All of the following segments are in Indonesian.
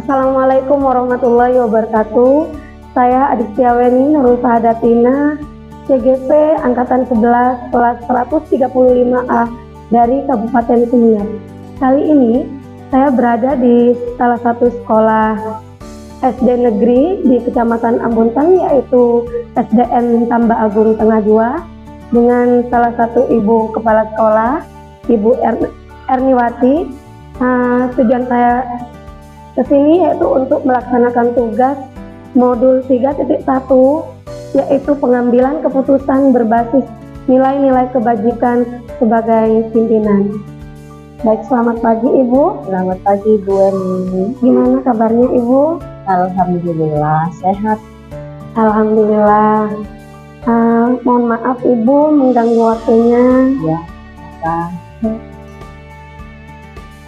Assalamualaikum warahmatullahi wabarakatuh. Saya Adistiaweni Nurul Sahadatina, CGP Angkatan 11 kelas 135A dari Kabupaten Sumeneb. Kali ini saya berada di salah satu sekolah SD negeri di Kecamatan Ambuntan, yaitu SDN Tambak Agung Tengah 2, dengan salah satu ibu kepala sekolah, Ibu Erniwati. Tujuan saya kesini yaitu untuk melaksanakan tugas modul 3.1, yaitu pengambilan keputusan berbasis nilai-nilai kebajikan sebagai pimpinan. Baik, selamat pagi Ibu. Selamat pagi Bu Eni. Gimana kabarnya Ibu? Alhamdulillah sehat. Alhamdulillah. Mohon maaf Ibu mengganggu waktunya. Ya, apa?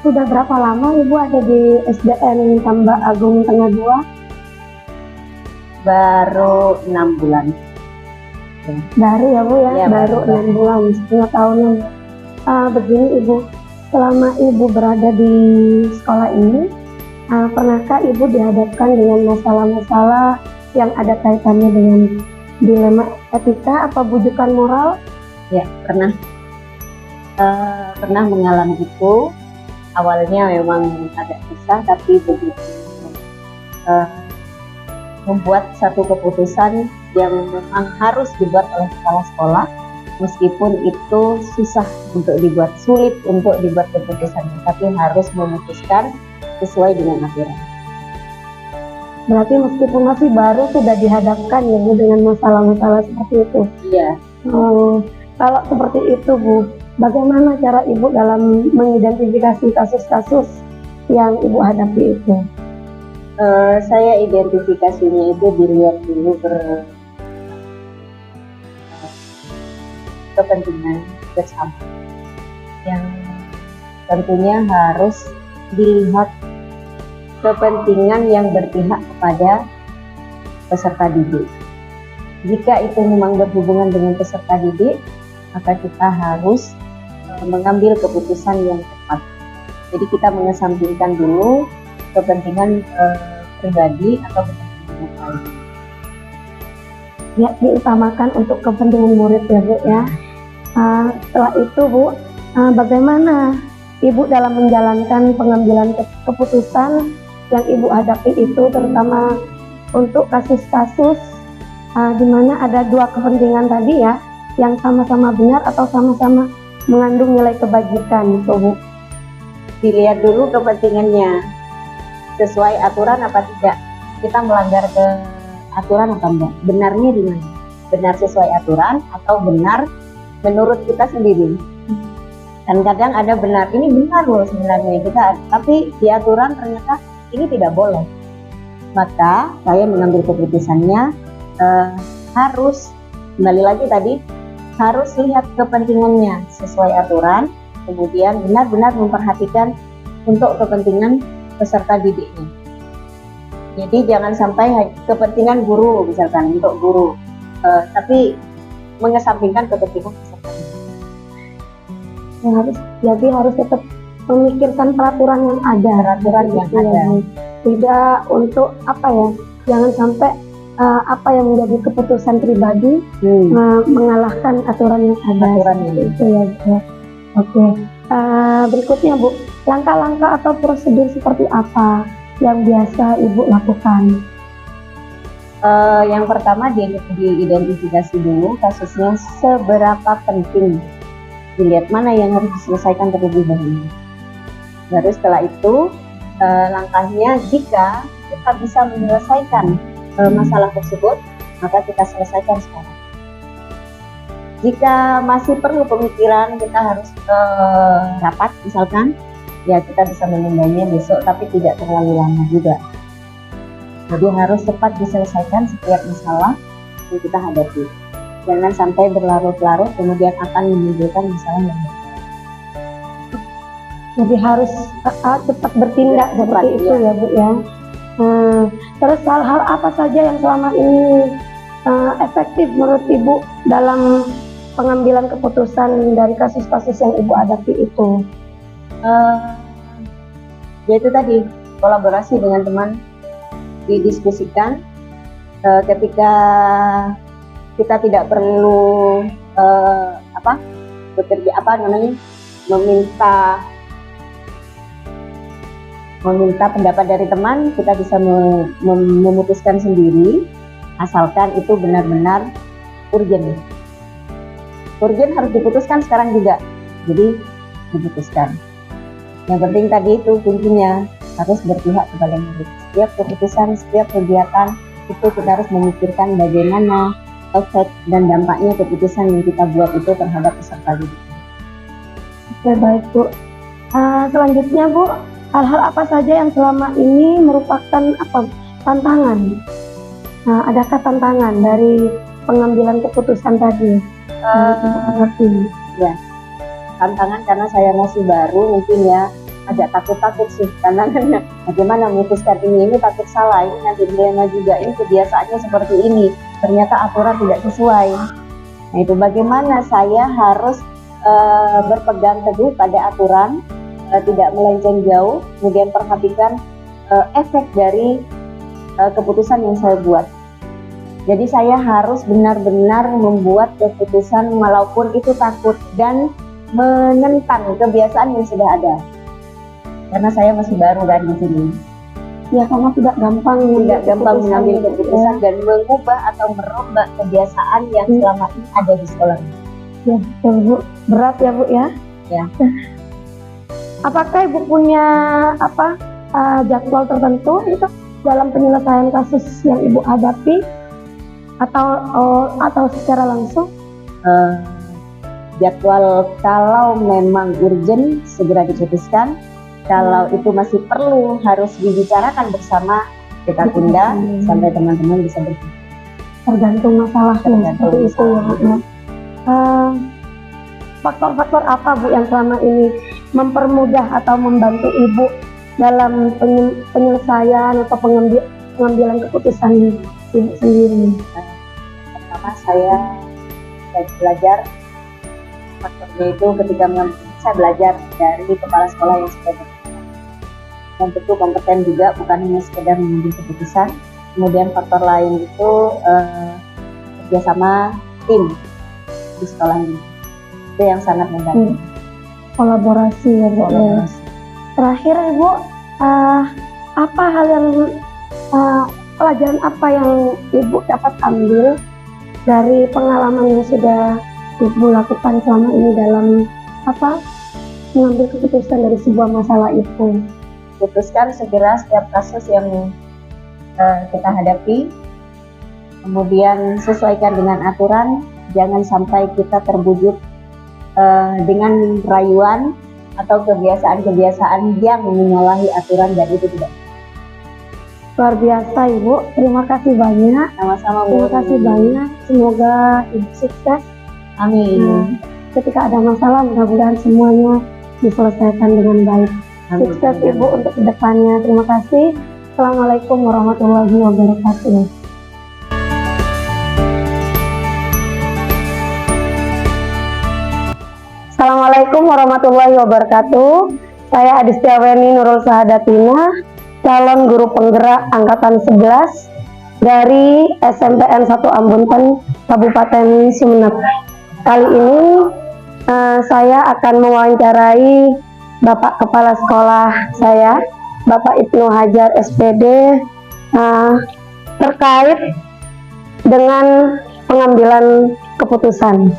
Sudah berapa lama Ibu ada di SDN Tambak Agung Tengah 2? Baru 6 bulan. Baru ya Bu ya? Ya, baru 6 bulan, setengah tahunan. Begini Ibu, selama Ibu berada di sekolah ini, pernahkah Ibu dihadapkan dengan masalah-masalah yang ada kaitannya dengan dilema etika atau bujukan moral? Ya, pernah mengalami itu. Awalnya memang agak susah, tapi begitu membuat satu keputusan yang memang harus dibuat oleh kepala sekolah, meskipun itu susah untuk dibuat, sulit untuk dibuat keputusannya, tapi harus memutuskan sesuai dengan aturan. Berarti meskipun masih baru sudah dihadapkan ya Bu dengan masalah-masalah seperti itu? Iya. Kalau seperti itu Bu, bagaimana cara Ibu dalam mengidentifikasi kasus-kasus yang Ibu hadapi itu? Saya identifikasinya itu dilihat dulu kepentingan bersama, yang tentunya harus dilihat kepentingan yang berpihak kepada peserta didik. Jika itu memang berhubungan dengan peserta didik, maka kita harus mengambil keputusan yang tepat. Jadi kita mengesampingkan dulu kepentingan pribadi atau kepentingan yang lain. Ya, diutamakan untuk kepentingan murid ya Bu ya. Setelah itu Bu, bagaimana Ibu dalam menjalankan pengambilan keputusan yang Ibu hadapi itu, terutama untuk kasus-kasus di mana ada dua kepentingan tadi ya, yang sama-sama benar atau sama-sama mengandung nilai kebajikan itu Bu? Dilihat dulu kepentingannya sesuai aturan apa tidak, kita melanggar ke aturan apa enggak, benarnya di mana, benar sesuai aturan atau benar menurut kita sendiri. Dan kadang ada benar, ini benar loh sebenarnya kita, tapi di aturan ternyata ini tidak boleh. Maka saya mengambil keputusannya harus, kembali lagi tadi, harus lihat kepentingannya sesuai aturan, kemudian benar-benar memperhatikan untuk kepentingan peserta didiknya. Jadi jangan sampai kepentingan guru, misalkan untuk guru, tapi mengesampingkan kepentingan peserta didik. Jadi harus tetap memikirkan peraturan yang ada, tidak untuk apa ya, jangan sampai apa yang menjadi keputusan pribadi mengalahkan aturan yang ada. Itu ya Bu. Oke. Berikutnya Bu, langkah-langkah atau prosedur seperti apa yang biasa Ibu lakukan? Yang pertama diidentifikasi dulu kasusnya seberapa penting, dilihat mana yang harus diselesaikan terlebih dahulu. Baru setelah itu langkahnya, jika kita bisa menyelesaikan masalah tersebut, maka kita selesaikan sekarang. Jika masih perlu pemikiran, kita harus rapat misalkan, ya kita bisa menundanya besok, tapi tidak terlalu lama juga. Jadi harus cepat diselesaikan setiap masalah yang kita hadapi. Jangan sampai berlarut-larut kemudian akan menimbulkan masalah yang baru. Jadi harus cepat bertindak seperti itu ya Bu ya. Terus hal-hal apa saja yang selama ini efektif menurut Ibu dalam pengambilan keputusan dari kasus-kasus yang Ibu hadapi itu? Yaitu tadi, kolaborasi dengan teman, didiskusikan. Ketika kita tidak perlu bekerja meminta pendapat dari teman, kita bisa memutuskan sendiri, asalkan itu benar-benar urgent. Urgent harus diputuskan sekarang juga, jadi diputuskan. Yang penting tadi itu kuncinya harus berpihak kepada murid. Setiap keputusan, setiap kegiatan itu kita harus memikirkan bagaimana efek dan dampaknya keputusan yang kita buat itu terhadap peserta didik. Oke, baik Bu. Selanjutnya Bu, hal-hal apa saja yang selama ini merupakan tantangan? Adakah tantangan dari pengambilan keputusan tadi? Ya, tantangan karena saya masih baru, mungkin ya agak takut sih tantangannya. Bagaimana memutuskan ini takut salah, ini nanti dilema juga, ini kebiasaannya seperti ini, ternyata aturan tidak sesuai. Nah itu bagaimana saya harus berpegang teguh pada aturan, tidak melenceng jauh, kemudian perhatikan efek dari keputusan yang saya buat. Jadi saya harus benar-benar membuat keputusan walaupun itu takut dan menentang kebiasaan yang sudah ada. Karena saya masih baru kan di sini. Ya, karena tidak gampang mengambil keputusan dan mengubah atau merombak kebiasaan yang selama ini ada di sekolah. Ya, betul Bu. Berat ya Bu ya. Ya. Apakah Ibu punya jadwal tertentu itu dalam penyelesaian kasus yang Ibu hadapi atau secara langsung? Jadwal kalau memang urgent segera diputuskan, kalau itu masih perlu harus dibicarakan bersama, kita tunda sampai teman-teman bisa berpikir. Tergantung masalahnya seperti itu ya Bu. Faktor-faktor apa Bu yang selama ini mempermudah atau membantu Ibu dalam penyelesaian atau pengambilan keputusan Ibu sendiri? Pertama saya belajar, faktornya itu ketika saya belajar dari kepala sekolah yang sudah berpengalaman, yang tentu kompeten juga, bukan hanya sekedar mengambil keputusan. Kemudian faktor lain itu kerjasama tim di sekolah ini, itu yang sangat membantu. Kolaborasi ya Bu. Terakhir Ibu, apa hal yang pelajaran apa yang Ibu dapat ambil dari pengalaman yang sudah Ibu lakukan selama ini dalam mengambil keputusan dari sebuah masalah itu? Putuskan segera setiap kasus yang kita hadapi, kemudian sesuaikan dengan aturan, jangan sampai kita terbujuk dengan rayuan atau kebiasaan-kebiasaan yang menyalahi aturan, dan itu tidak. Luar biasa Ibu, terima kasih banyak. Sama-sama Bu. Terima kasih banyak, semoga Ibu sukses. Amin. Ketika ada masalah mudah-mudahan semuanya diselesaikan dengan baik. Sukses Ibu untuk kedepannya. Terima kasih. Assalamualaikum warahmatullahi wabarakatuh. Assalamualaikum warahmatullahi wabarakatuh. Saya Adistiaweni Nurul Sahadatina, calon guru penggerak angkatan 11 dari SMPN 1 Ambunten, Kabupaten Sumeneb. Kali ini saya akan mewawancarai Bapak Kepala Sekolah saya, Bapak Ibnu Hajar SPD, terkait dengan pengambilan keputusan.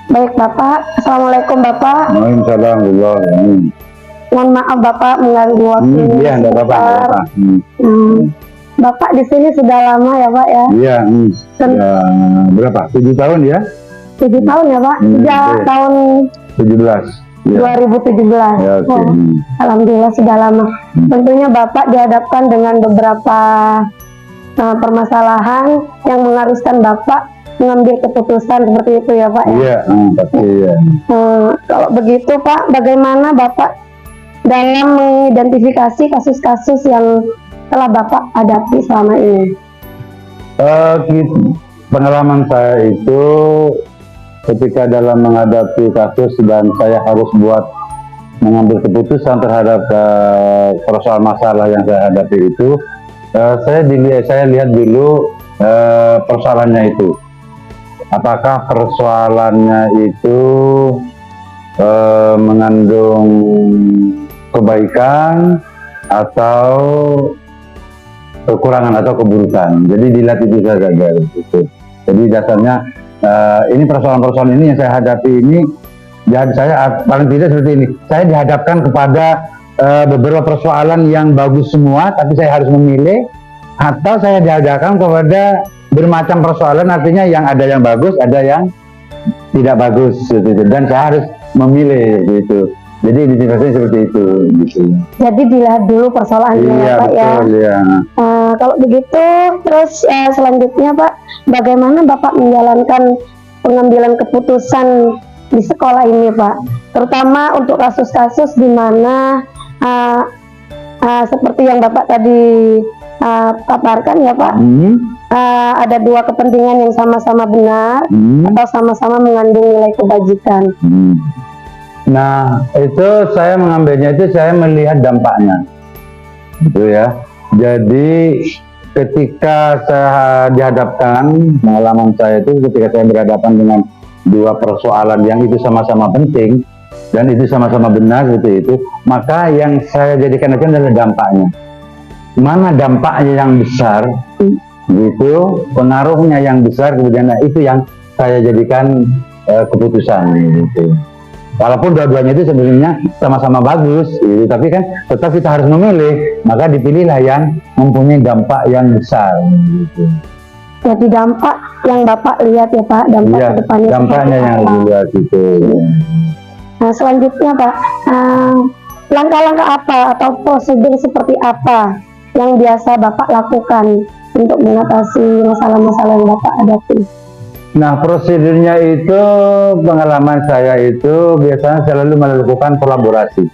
Baik Bapak, Assalamualaikum Bapak. Waalaikumsalam. Mohon maaf Bapak mengganggu waktu. Iya, enggak apa-apa. Bapak di sini sudah lama ya Pak ya? Iya, sudah berapa? 7 tahun ya? 7 tahun ya Pak? Sejak tahun 17. Ya. 2017. Ya, okay. Alhamdulillah sudah lama. Tentunya Bapak dihadapkan dengan beberapa permasalahan yang mengharuskan Bapak mengambil keputusan seperti itu ya Pak ya? Iya, pasti ya. Kalau begitu Pak, bagaimana Bapak dalam mengidentifikasi kasus-kasus yang telah Bapak hadapi selama ini? Pengalaman saya itu ketika dalam menghadapi kasus dan saya harus buat mengambil keputusan terhadap persoalan masalah yang saya hadapi itu, saya lihat dulu persoalannya itu. Apakah persoalannya itu mengandung kebaikan atau kekurangan atau keburukan. Jadi dilihat itu saja gitu. Jadi dasarnya ini persoalan-persoalan ini yang saya hadapi ini, ya saya paling tidak seperti ini. Saya dihadapkan kepada beberapa persoalan yang bagus semua, tapi saya harus memilih, atau saya dihadapkan kepada bermacam persoalan, artinya yang ada yang bagus, ada yang tidak bagus gitu. Dan saya harus memilih gitu. Jadi identifikasinya seperti itu gitu. Jadi dilihat dulu persoalannya Iya, ya Pak betul, ya. ya. Kalau begitu, terus selanjutnya Pak, bagaimana Bapak menjalankan pengambilan keputusan di sekolah ini Pak? Terutama untuk kasus-kasus di mana seperti yang Bapak tadi paparkan ya Pak, ada dua kepentingan yang sama-sama benar atau sama-sama mengandung nilai kebajikan. Nah, itu saya mengambilnya itu saya melihat dampaknya, gitu ya. Jadi ketika saya dihadapkan, pengalaman saya itu ketika saya berhadapan dengan dua persoalan yang itu sama-sama penting dan itu sama-sama benar itu, maka yang saya jadikan itu adalah dampaknya. Mana dampaknya yang besar, gitu, pengaruhnya yang besar, kemudian itu yang saya jadikan keputusan, gitu. Walaupun dua-duanya itu sebenarnya sama-sama bagus, gitu, tapi kan tetap kita harus memilih, maka dipilihlah yang mempunyai dampak yang besar. Gitu. Jadi dampak yang Bapak lihat ya Pak, dampak Iya, ke depannya. dampaknya yang dilihat gitu. Nah selanjutnya Pak, langkah-langkah apa atau prosedur seperti apa yang biasa Bapak lakukan untuk mengatasi masalah-masalah yang Bapak hadapi? Nah, prosedurnya itu, pengalaman saya itu biasanya selalu melakukan kolaborasi,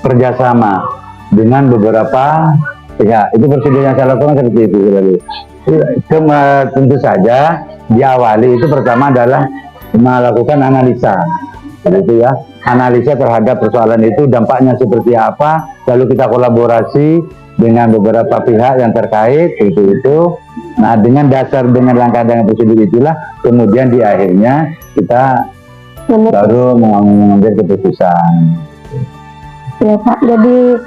kerjasama dengan beberapa pihak. Itu prosedur yang saya lakukan seperti itu. Tentu saja diawali itu pertama adalah melakukan analisa, gitu ya. Analisa terhadap persoalan itu dampaknya seperti apa, lalu kita kolaborasi dengan beberapa pihak yang terkait itu. Nah, dengan dasar dengan langkah dengan prosedur itulah kemudian di akhirnya kita baru mengambil keputusan. Ya Pak, jadi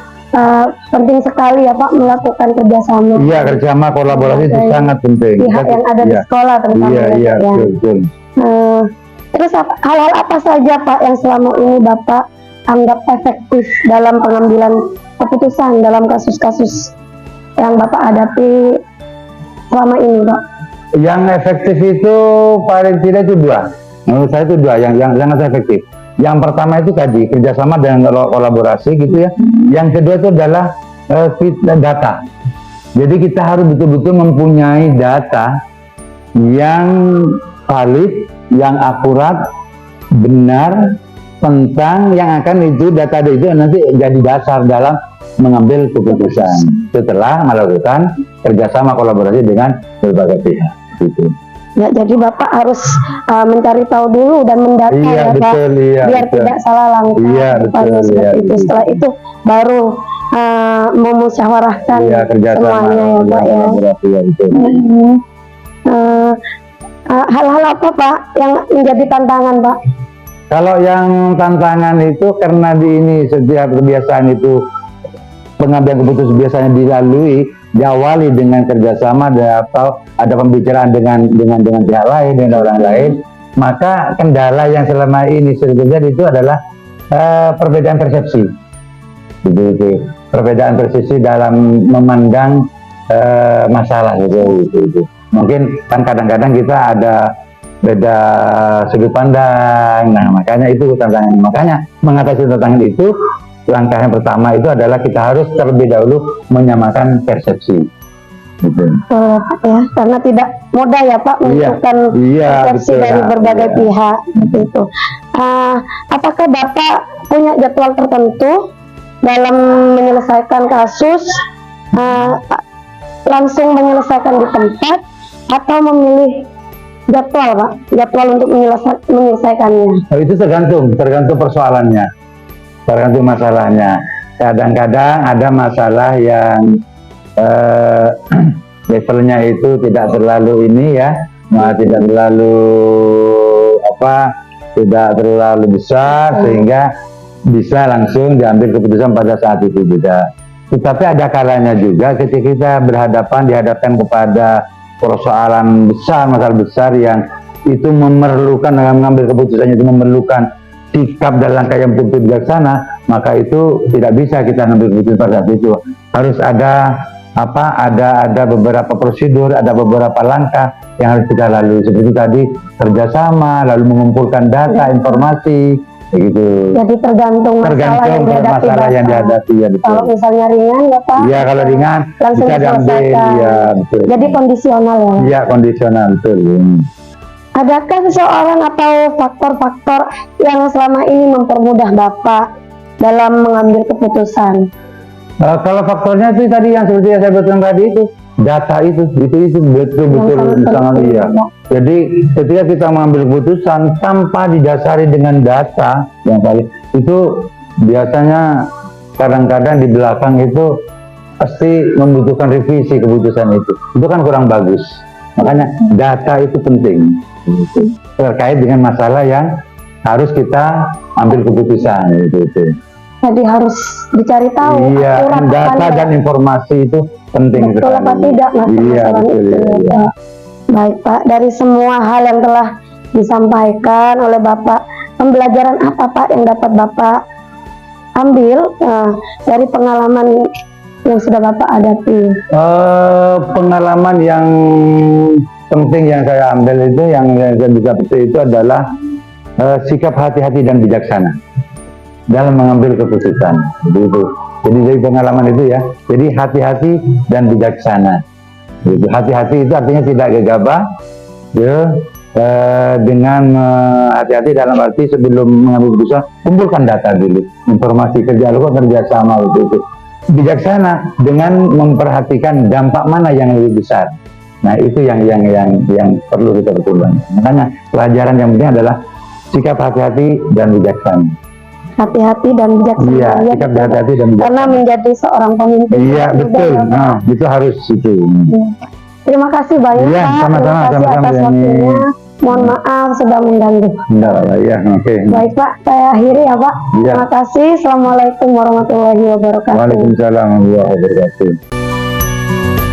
penting sekali ya Pak melakukan kerjasama. Iya, kerjasama kolaborasi itu sangat penting. Pihak yang ada di sekolah terutama. Iya, ya, Pak, ya. betul. Terus hal-hal apa saja Pak yang selama ini Bapak anggap efektif dalam pengambilan keputusan dalam kasus-kasus yang Bapak hadapi selama ini Pak? Yang efektif itu paling tidak itu dua. Menurut saya itu dua yang sangat efektif. Yang pertama itu tadi kerjasama dan kolaborasi gitu ya. Yang kedua itu adalah data. Jadi kita harus betul-betul mempunyai data yang valid, yang akurat, benar tentang yang akan itu data itu nanti jadi dasar dalam mengambil keputusan setelah melakukan kerjasama kolaborasi dengan berbagai pihak. Gitu. Ya, jadi Bapak harus mencari tahu dulu dan mendata ya betul, Pak, iya, biar betul. tidak salah langkah. Iya, betul, Seperti iya, itu. Setelah itu baru memusyawarahkan kerjasama semuanya ya Pak ya. kolaborasi, ya, betul. Hal-hal apa Pak yang menjadi tantangan Pak? Kalau yang tantangan itu karena di ini setiap kebiasaan itu pengambilan keputusan biasanya diawali dengan kerjasama atau ada pembicaraan dengan pihak lain, dengan orang lain, maka kendala yang selama ini sering terjadi itu adalah perbedaan persepsi, gitu. Perbedaan persepsi dalam memandang masalah gitu. Mungkin kan kadang-kadang kita ada beda sudut pandang. Nah, makanya itu tantangan. Makanya mengatasi tantangan itu, langkah yang pertama itu adalah kita harus terlebih dahulu menyamakan persepsi. Gitu. Pak ya, karena tidak mudah ya Pak menentukan persepsi betul, dari berbagai pihak gitu. Apakah Bapak punya jadwal tertentu dalam menyelesaikan kasus, langsung menyelesaikan di tempat atau memilih jadwal Pak, jadwal untuk menyelesaikannya? Itu tergantung persoalannya. tergantung masalahnya. Kadang-kadang ada masalah yang levelnya itu tidak terlalu ini ya, tidak terlalu tidak terlalu besar sehingga bisa langsung diambil keputusan pada saat itu juga. Tetapi ada kalanya juga ketika kita dihadapkan kepada persoalan besar, masalah besar yang itu memerlukan, dengan mengambil keputusan itu memerlukan sikap dan langkah yang betul-betul bijaksana, maka itu tidak bisa kita ambil keputusan pada saat itu. Harus ada ada beberapa prosedur, ada beberapa langkah yang harus kita lalui, seperti tadi kerjasama, lalu mengumpulkan data, informasi, begitu. Jadi tergantung masalah yang dihadapi ya, betul. Kalau misalnya ringan ya Pak, iya kalau ringan langsung bisa diambil, ya betul. Jadi kondisional ya. Iya kondisional, betul. Adakah seseorang atau faktor-faktor yang selama ini mempermudah Bapak dalam mengambil keputusan? Kalau faktornya itu tadi yang seperti yang saya sebutkan tadi itu, data itu betul-betul sangat iya. Jadi ketika kita mengambil keputusan tanpa didasari dengan data yang paling itu, biasanya kadang-kadang di belakang itu pasti membutuhkan revisi keputusan itu kan kurang bagus. Makanya data itu penting terkait dengan masalah yang harus kita ambil keputusan itu. Jadi harus dicari tahu. Iya, data dan informasi itu penting. Betul apa tidak masalah itu. Iya. Baik Pak, dari semua hal yang telah disampaikan oleh Bapak, pembelajaran apa Pak yang dapat Bapak ambil dari pengalaman yang sudah Bapak hadapi? Pengalaman yang penting yang saya ambil itu, yang saya bisa petik itu adalah sikap hati-hati dan bijaksana dalam mengambil keputusan. Jadi dari pengalaman itu ya, jadi hati-hati dan bijaksana. Hati-hati itu artinya tidak gegabah, ya, dengan hati-hati dalam arti sebelum mengambil keputusan kumpulkan data dulu, informasi kerjasama itu. Bijaksana dengan memperhatikan dampak mana yang lebih besar. Nah itu yang perlu kita pertimbangkan. Makanya pelajaran yang penting adalah sikap hati-hati dan bijaksana. Hati-hati dan bijaksana. Iya, sikap hati-hati dan bijaksana. Karena menjadi seorang pemimpin. Iya, betul. Nah, itu harus itu. Terima kasih banyak Iya, Pak. sama-sama, Terima kasih atas waktunya. Mohon maaf sudah mengganggu. Enggak apa-apa, ya, oke. Baik Pak, saya akhiri ya Pak. Iya. Terima kasih. Assalamualaikum warahmatullahi wabarakatuh. Waalaikumsalam warahmatullahi wabarakatuh.